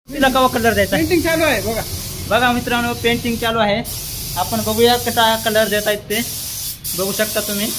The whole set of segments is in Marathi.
तिला कवा कलर द्यायचा? पेंटिंग चालू आहे बघा. बघा मित्रांनो, पेंटिंग चालू आहे. आपण बघूया कसा कलर देत आहेत ते. बघू शकता तुम्ही.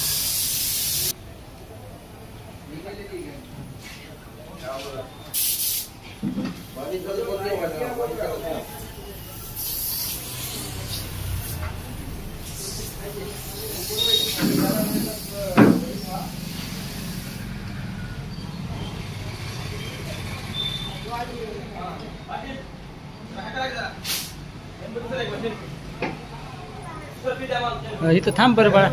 इथं थांब बरं बाळा.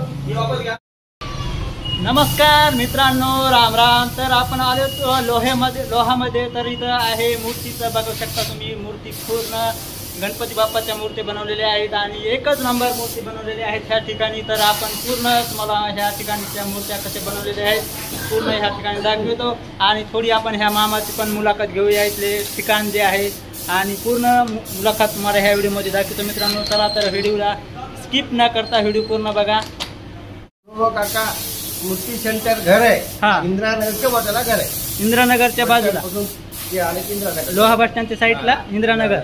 नमस्कार मित्रांनो, राम राम. तर आपण आलो लोहामध्ये. तर इथं आहे मूर्तीचं. बघू शकता तुम्ही, मूर्ती पूर्ण गणपती बाप्पाच्या मूर्ती बनवलेल्या आहेत आणि एकच नंबर मूर्ती बनवलेली आहेत ह्या ठिकाणी. तर आपण पूर्ण तुम्हाला ह्या ठिकाणच्या मूर्त्या कशा बनवलेल्या आहेत पूर्ण ह्या ठिकाणी दाखवतो आणि थोडी आपण ह्या मामाची पण मुलाखत घेऊया. इथले ठिकाण जे आहे आणि पूर्ण मुलाखत तुम्हाला ह्या व्हिडिओमध्ये दाखवतो मित्रांनो. चला तर व्हिडिओला स्किप न करता व्हिडिओ पूर्ण बघा. हो काका, मूर्ती सेंटर घर आहे. हा, इंदिरानगरच्या बाजूला घर आहे. इंदिरानगरच्या बाजूला, लोहा बस स्टँडच्या साईडला इंदिरानगर.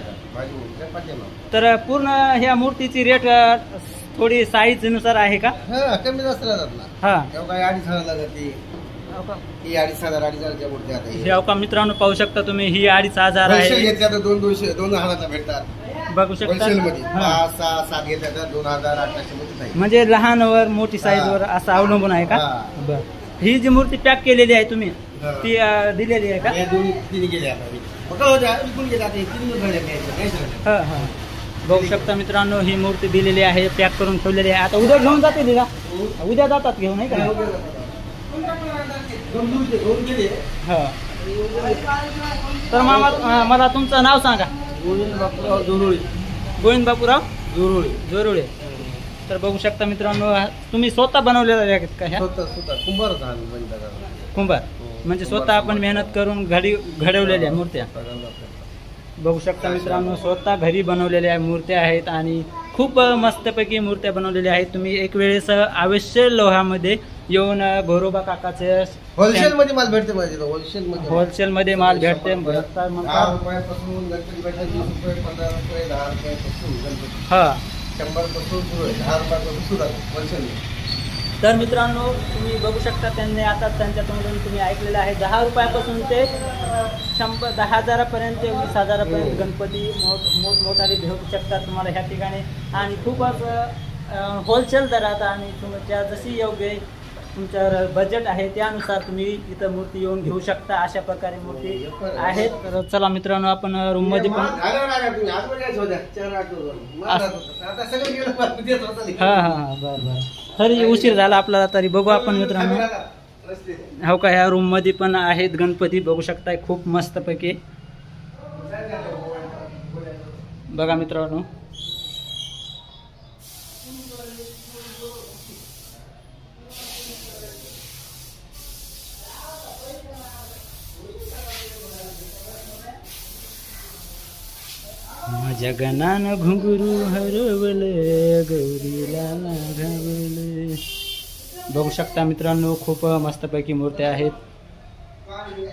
तर पूर्ण ह्या मूर्तीची रेट थोडी साईज नुसार आहे का? कमी जास्त राहतात ना. हा, 2,500 लागते. ही 2,500 मूर्ती आता हे का मित्रांनो पाहू शकता तुम्ही. ही 2,500 आहे. घेतल्या तर 2,000 भेटतात. बघू शकता. 5, 6, 7 घेतल्या तर 2,800 मध्ये. म्हणजे लहान वर मोठी साईज वर असं अवलंबून आहे का? बरं. ही जी मूर्ती पॅक केलेली आहे तुम्ही ती दिलेली आहे का? बघू शकता मित्रांनो, ही मूर्ती दिलेली आहे, पॅक करून ठेवलेली आहे. आता उद्या घेऊन जाते का? उद्या जातात घेऊन, नाही का? हा. तर मामा मला तुमचं नाव सांगा. गोविंद बापूराव जोरुळे. गोविंद बापूराव जोरुळे. तर बघू शकता मित्रांनो, तुम्ही स्वतः बनवलेला आहेत का ह्या? कुंभार म्हणजे स्वतः आपण मेहनत करून घडवलेल्या मूर्त्या. बघू शकता मित्रांनो, स्वतः घरी बनवलेल्या मूर्त्या आहेत आणि खूप मस्तपैकी मूर्त्या बनवलेल्या आहेत. तुम्ही एक वेळेस अवश्य लोहामध्ये येऊन गोरोबा काकाचे होलसेल मध्ये माल भेटते. होलसेल मध्ये माल भेटते. हा, तर मित्रांनो तुम्ही बघू शकता, त्यांनी आता त्यांच्या तोंडून तुम्ही ऐकलेलं आहे 10 रुपयापासून ते 10,000 पर्यंत 20,000 पर्यंत गणपती मोठमोठाले भेटू शकतात तुम्हाला ह्या ठिकाणी. आणि खूपच होलसेल दरात आणि तुमच्या जशी योग्य तुमच्यावर बजेट आहे त्यानुसार तुम्ही इथं मूर्ती येऊन घेऊ शकता. अशा प्रकारे मूर्ती आहेत. तर चला मित्रांनो, आपण रूम मध्ये पण हा बरं तरी उशीर झाला आपल्याला, तरी बघू आपण मित्रांनो. हो का, ह्या रूम मध्ये पण आहेत गणपती. बघू शकताय खूप मस्त पैकी. बघा मित्रांनो, माझ्या गणानं घुंगरू हरवले, गौरीला घावले. बघू शकता मित्रांनो, खूप मस्तपैकी मूर्त्या आहेत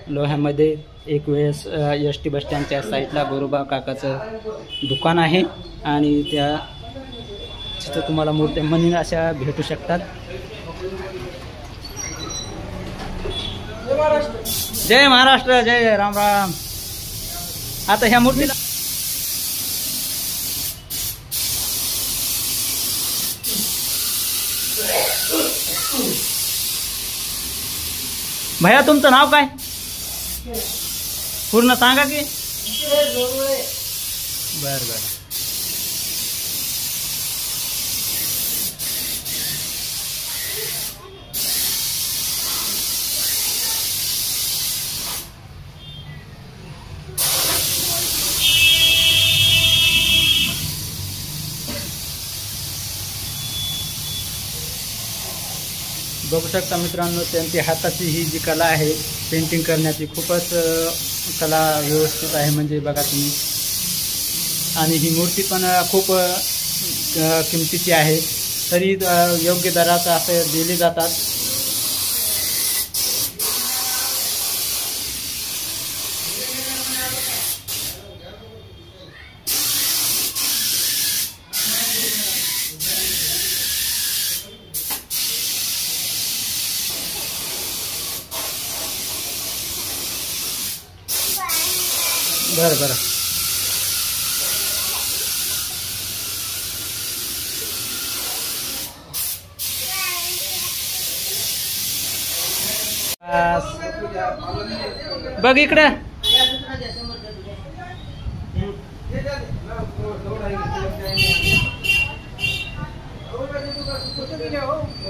लोह्यामध्ये. एक वेळेस ST बस स्टँडच्या साईडला गोरोबा काकाचं दुकान आहे आणि त्या तिथं तुम्हाला मूर्त्या मनी अशा भेटू शकतात. जय महाराष्ट्र, जय राम राम. आता ह्या मूर्तीला भैया तुमचं नाव काय पूर्ण सांगा की? बर. बघू शकता मित्रांनो, त्यांची हाताची ही जी कला आहे पेंटिंग करण्याची, खूपच कला व्यवस्थित आहे. म्हणजे बघा तुम्ही. आणि ही मूर्ती पण खूप किमतीची आहे, तरी योग्य दरात असे दिले जातात. बरं बरं. बघ इकडे.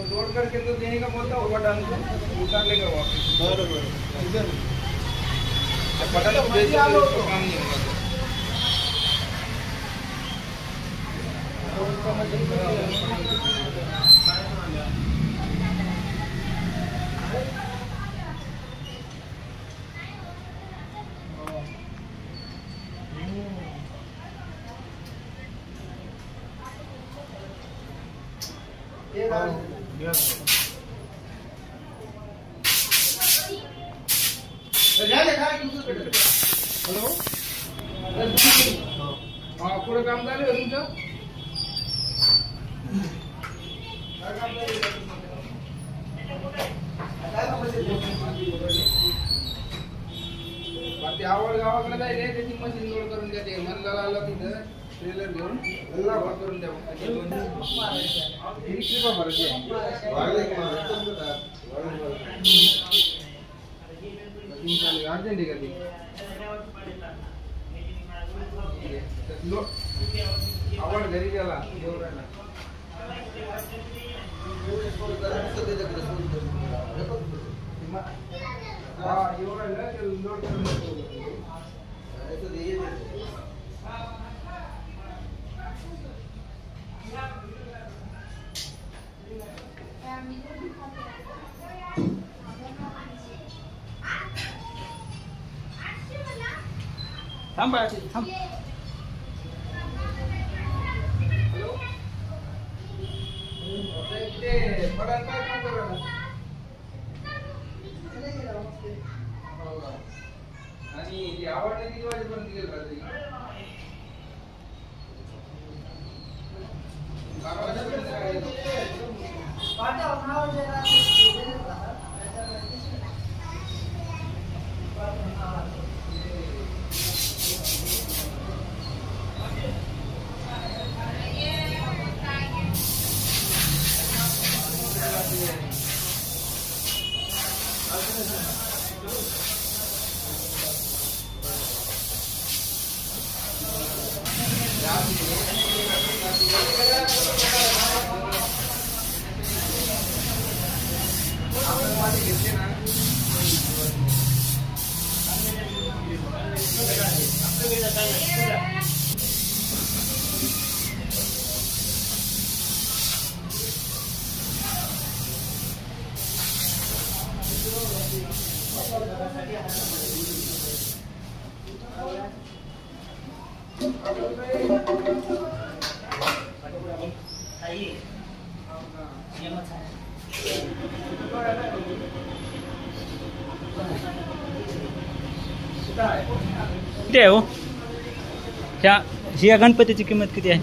लोड करके तो देने का बोलता होगा डाल को उतार लेगा वापस. बरोबर. इधर पटाला भेज दो तो काम नहीं होगा. हॅलो. हा पुढे काम झालं तुमचं. बाकी आवड गावाकडे जायला त्याची मशीन लोड करून द्या. ते मनला आलं तिथं ट्रेलर घेऊन करून द्या. अर्जंट आहे आवड घरी गेला लोड करून थांब थांब. आणि आवडलं किती वाजेपर्यंत गेलं रात्री. किती आहे हो ह्या गणपतीची किंमत किती आहे?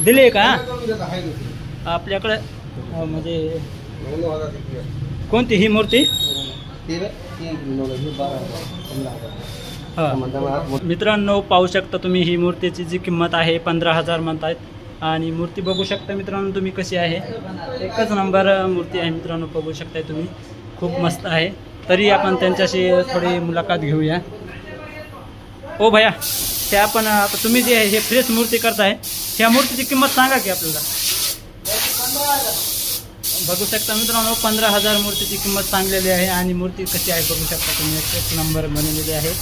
दिली आहे का आपल्याकडे? म्हणजे कोणती ही मूर्ती? मित्रांनो पाहू शकता तुम्ही ही मूर्तीची जी किंमत आहे 15,000 म्हणतायत. आणि मूर्ती बघू शकता मित्रांनो तुम्ही कशी आहे. एकच नंबर मूर्ती आहे मित्रांनो, बघू शकताय तुम्ही, खूप मस्त आहे. तरी आपण त्यांच्याशी थोडी मुलाखत घेऊया. ओ भैया, ते आपण आता तुम्ही जे हे फ्रेश मूर्ती करताय ह्या मूर्तीची किंमत सांगा की आपल्याला. बघू शकता मित्रांनो 15,000 मूर्तीची किंमत सांगलेली आहे. आणि मूर्ती कशी आहे बघू शकता तुम्ही, एक नंबर बनवलेली आहे.